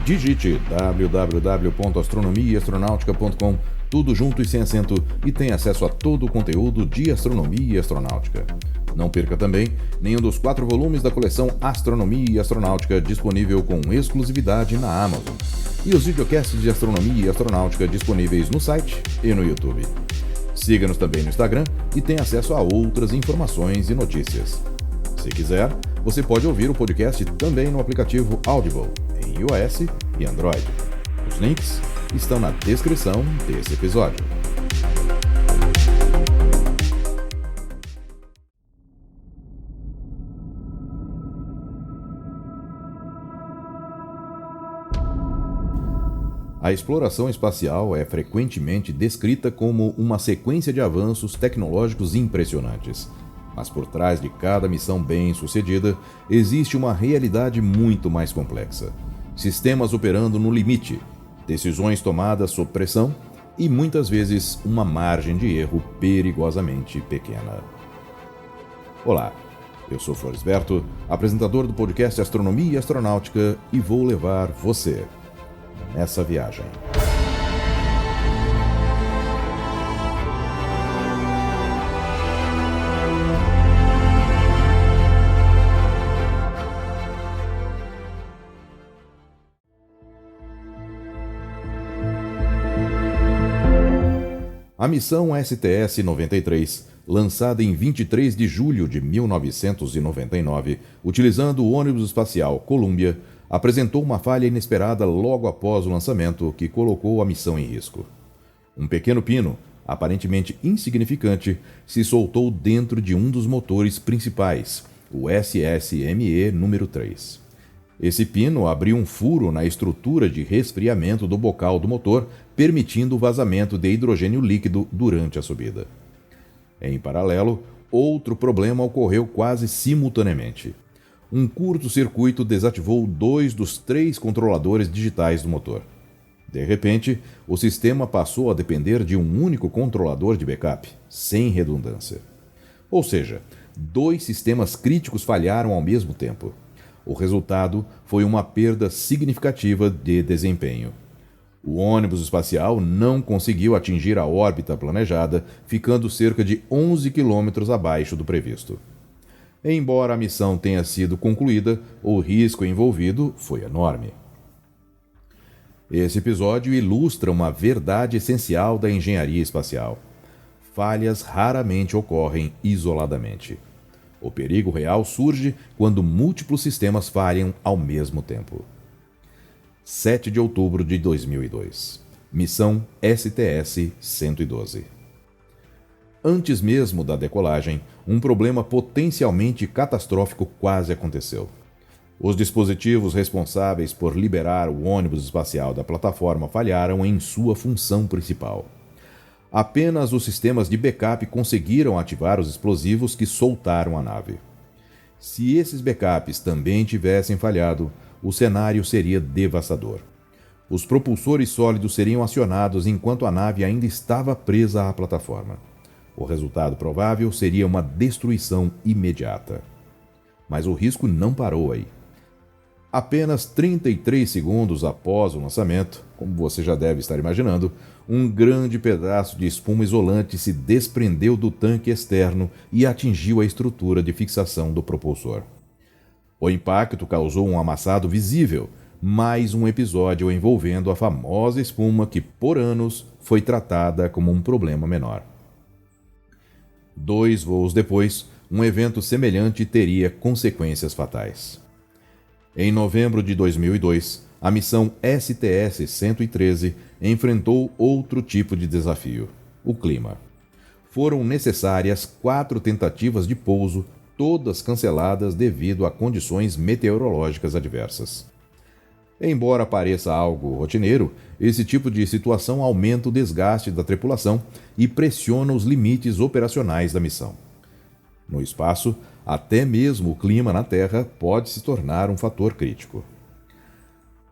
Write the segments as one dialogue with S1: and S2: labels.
S1: Digite www.astronomiaastronautica.com, tudo junto e sem acento, e tenha acesso a todo o conteúdo de astronomia e astronáutica. Não perca também nenhum dos 4 volumes da coleção Astronomia e Astronáutica, disponível com exclusividade na Amazon, e os videocasts de astronomia e astronáutica disponíveis no site e no YouTube. Siga-nos também no Instagram e tenha acesso a outras informações e notícias. Se quiser, você pode ouvir o podcast também no aplicativo Audible, em iOS e Android. Os links estão na descrição desse episódio. A exploração espacial é frequentemente descrita como uma sequência de avanços tecnológicos impressionantes. Mas por trás de cada missão bem-sucedida, existe uma realidade muito mais complexa. Sistemas operando no limite, decisões tomadas sob pressão e, muitas vezes, uma margem de erro perigosamente pequena. Olá, eu sou Florisberto, apresentador do podcast Astronomia e Astronáutica, e vou levar você nessa viagem. A missão STS-93, lançada em 23 de julho de 1999, utilizando o ônibus espacial Columbia, apresentou uma falha inesperada logo após o lançamento que colocou a missão em risco. Um pequeno pino, aparentemente insignificante, se soltou dentro de um dos motores principais, o SSME número 3. Esse pino abriu um furo na estrutura de resfriamento do bocal do motor, permitindo o vazamento de hidrogênio líquido durante a subida. Em paralelo, outro problema ocorreu quase simultaneamente. Um curto-circuito desativou 2 dos 3 controladores digitais do motor. De repente, o sistema passou a depender de um único controlador de backup, sem redundância. Ou seja, 2 sistemas críticos falharam ao mesmo tempo. O resultado foi uma perda significativa de desempenho. O ônibus espacial não conseguiu atingir a órbita planejada, ficando cerca de 11 quilômetros abaixo do previsto. Embora a missão tenha sido concluída, o risco envolvido foi enorme. Esse episódio ilustra uma verdade essencial da engenharia espacial. Falhas raramente ocorrem isoladamente. O perigo real surge quando múltiplos sistemas falham ao mesmo tempo. 7 de outubro de 2002. Missão STS-112. Antes mesmo da decolagem, um problema potencialmente catastrófico quase aconteceu. Os dispositivos responsáveis por liberar o ônibus espacial da plataforma falharam em sua função principal. Apenas os sistemas de backup conseguiram ativar os explosivos que soltaram a nave. Se esses backups também tivessem falhado, o cenário seria devastador. Os propulsores sólidos seriam acionados enquanto a nave ainda estava presa à plataforma. O resultado provável seria uma destruição imediata. Mas o risco não parou aí. Apenas 33 segundos após o lançamento, como você já deve estar imaginando, um grande pedaço de espuma isolante se desprendeu do tanque externo e atingiu a estrutura de fixação do propulsor. O impacto causou um amassado visível, mais um episódio envolvendo a famosa espuma que, por anos, foi tratada como um problema menor. 2 voos depois, um evento semelhante teria consequências fatais. Em novembro de 2002, a missão STS-113 enfrentou outro tipo de desafio: o clima. Foram necessárias 4 tentativas de pouso, todas canceladas devido a condições meteorológicas adversas. Embora pareça algo rotineiro, esse tipo de situação aumenta o desgaste da tripulação e pressiona os limites operacionais da missão. No espaço, até mesmo o clima na Terra pode se tornar um fator crítico.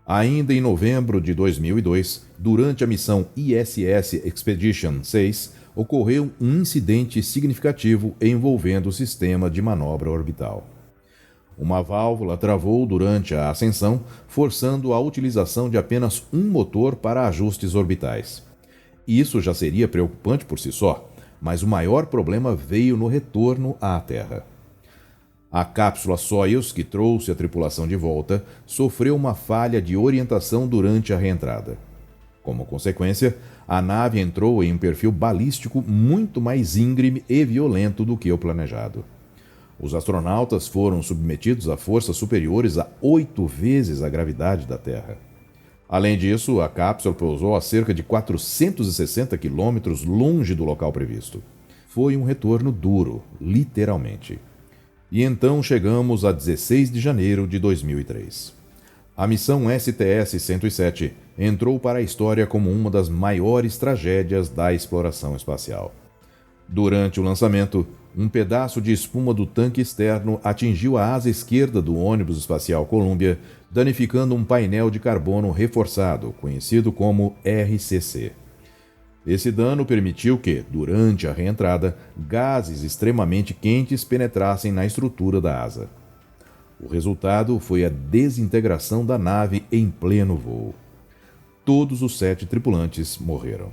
S1: Ainda em novembro de 2002, durante a missão ISS Expedition 6, ocorreu um incidente significativo envolvendo o sistema de manobra orbital. Uma válvula travou durante a ascensão, forçando a utilização de apenas um motor para ajustes orbitais. Isso já seria preocupante por si só, mas o maior problema veio no retorno à Terra. A cápsula Soyuz, que trouxe a tripulação de volta, sofreu uma falha de orientação durante a reentrada. Como consequência, a nave entrou em um perfil balístico muito mais íngreme e violento do que o planejado. Os astronautas foram submetidos a forças superiores a 8 vezes a gravidade da Terra. Além disso, a cápsula pousou a cerca de 460 quilômetros longe do local previsto. Foi um retorno duro, literalmente. E então chegamos a 16 de janeiro de 2003. A missão STS-107 entrou para a história como uma das maiores tragédias da exploração espacial. Durante o lançamento, um pedaço de espuma do tanque externo atingiu a asa esquerda do ônibus espacial Columbia, danificando um painel de carbono reforçado, conhecido como RCC. Esse dano permitiu que, durante a reentrada, gases extremamente quentes penetrassem na estrutura da asa. O resultado foi a desintegração da nave em pleno voo. Todos os 7 tripulantes morreram.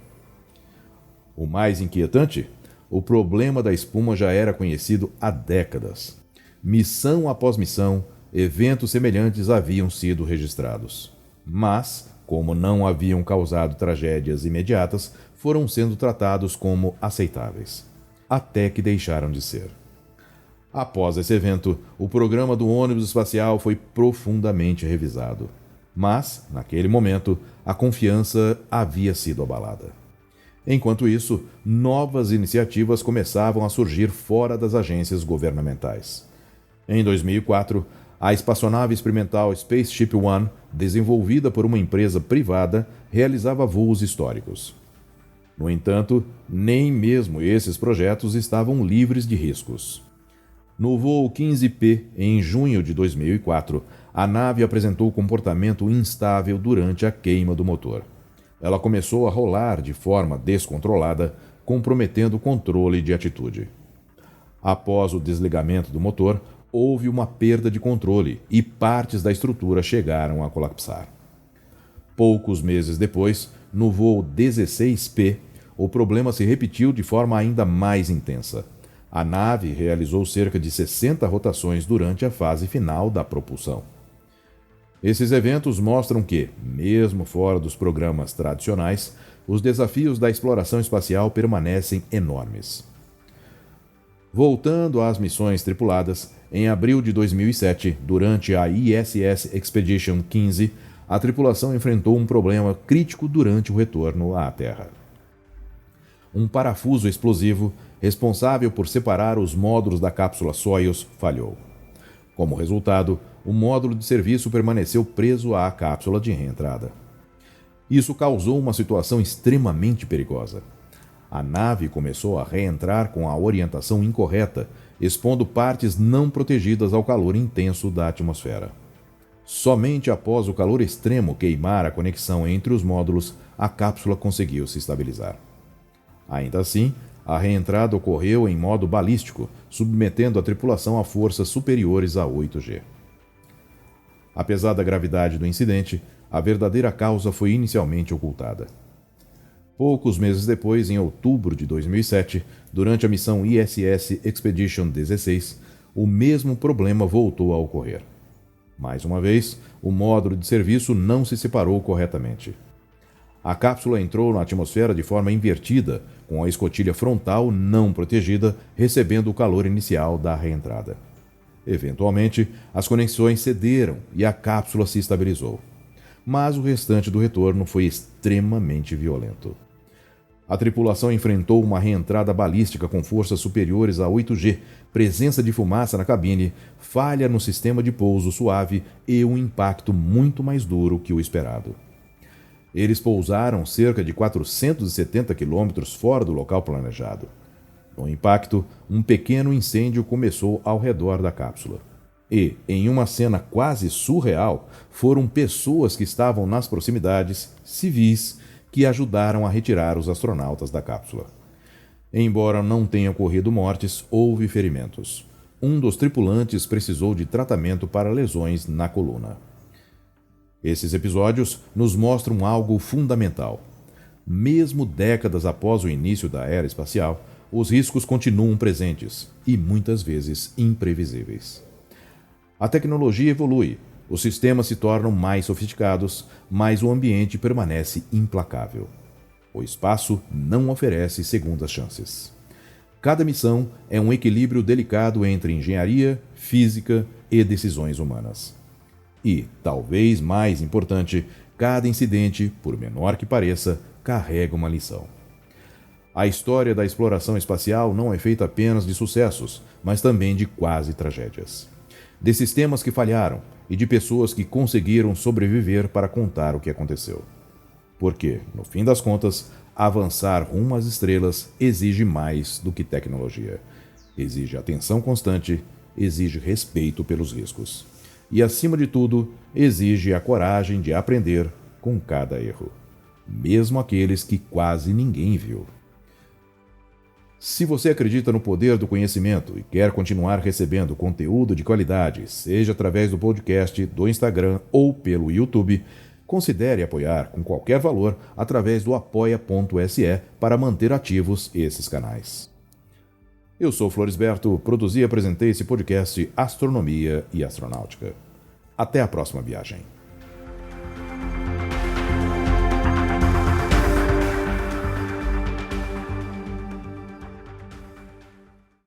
S1: O mais inquietante? O problema da espuma já era conhecido há décadas. Missão após missão, eventos semelhantes haviam sido registrados. Mas, como não haviam causado tragédias imediatas, foram sendo tratados como aceitáveis. Até que deixaram de ser. Após esse evento, o programa do ônibus espacial foi profundamente revisado. Mas, naquele momento, a confiança havia sido abalada. Enquanto isso, novas iniciativas começavam a surgir fora das agências governamentais. Em 2004, a espaçonave experimental Spaceship One, desenvolvida por uma empresa privada, realizava voos históricos. No entanto, nem mesmo esses projetos estavam livres de riscos. No voo 15P, em junho de 2004, a nave apresentou comportamento instável durante a queima do motor. Ela começou a rolar de forma descontrolada, comprometendo o controle de atitude. Após o desligamento do motor, houve uma perda de controle e partes da estrutura chegaram a colapsar. Poucos meses depois, no voo 16P, o problema se repetiu de forma ainda mais intensa. A nave realizou cerca de 60 rotações durante a fase final da propulsão. Esses eventos mostram que, mesmo fora dos programas tradicionais, os desafios da exploração espacial permanecem enormes. Voltando às missões tripuladas, em abril de 2007, durante a ISS Expedition 15, a tripulação enfrentou um problema crítico durante o retorno à Terra. Um parafuso explosivo, responsável por separar os módulos da cápsula Soyuz, falhou. Como resultado, o módulo de serviço permaneceu preso à cápsula de reentrada. Isso causou uma situação extremamente perigosa. A nave começou a reentrar com a orientação incorreta, expondo partes não protegidas ao calor intenso da atmosfera. Somente após o calor extremo queimar a conexão entre os módulos, a cápsula conseguiu se estabilizar. Ainda assim, a reentrada ocorreu em modo balístico, submetendo a tripulação a forças superiores a 8G. Apesar da gravidade do incidente, a verdadeira causa foi inicialmente ocultada. Poucos meses depois, em outubro de 2007, durante a missão ISS Expedition 16, o mesmo problema voltou a ocorrer. Mais uma vez, o módulo de serviço não se separou corretamente. A cápsula entrou na atmosfera de forma invertida, com a escotilha frontal não protegida, recebendo o calor inicial da reentrada. Eventualmente, as conexões cederam e a cápsula se estabilizou. Mas o restante do retorno foi extremamente violento. A tripulação enfrentou uma reentrada balística com forças superiores a 8G, presença de fumaça na cabine, falha no sistema de pouso suave e um impacto muito mais duro que o esperado. Eles pousaram cerca de 470 quilômetros fora do local planejado. No impacto, um pequeno incêndio começou ao redor da cápsula. E, em uma cena quase surreal, foram pessoas que estavam nas proximidades, civis, que ajudaram a retirar os astronautas da cápsula. Embora não tenham ocorrido mortes, houve ferimentos. um dos tripulantes precisou de tratamento para lesões na coluna. Esses episódios nos mostram algo fundamental. Mesmo décadas após o início da era espacial, os riscos continuam presentes e muitas vezes imprevisíveis. A tecnologia evolui, os sistemas se tornam mais sofisticados, mas o ambiente permanece implacável. O espaço não oferece segundas chances. Cada missão é um equilíbrio delicado entre engenharia, física e decisões humanas. E, talvez mais importante, cada incidente, por menor que pareça, carrega uma lição. A história da exploração espacial não é feita apenas de sucessos, mas também de quase tragédias. De sistemas que falharam e de pessoas que conseguiram sobreviver para contar o que aconteceu. Porque, no fim das contas, avançar rumo às estrelas exige mais do que tecnologia. Exige atenção constante, exige respeito pelos riscos. E, acima de tudo, exige a coragem de aprender com cada erro. Mesmo aqueles que quase ninguém viu. Se você acredita no poder do conhecimento e quer continuar recebendo conteúdo de qualidade, seja através do podcast, do Instagram ou pelo YouTube, considere apoiar com qualquer valor através do apoia.se para manter ativos esses canais. Eu sou Florisberto, produzi e apresentei esse podcast Astronomia e Astronáutica. Até a próxima viagem.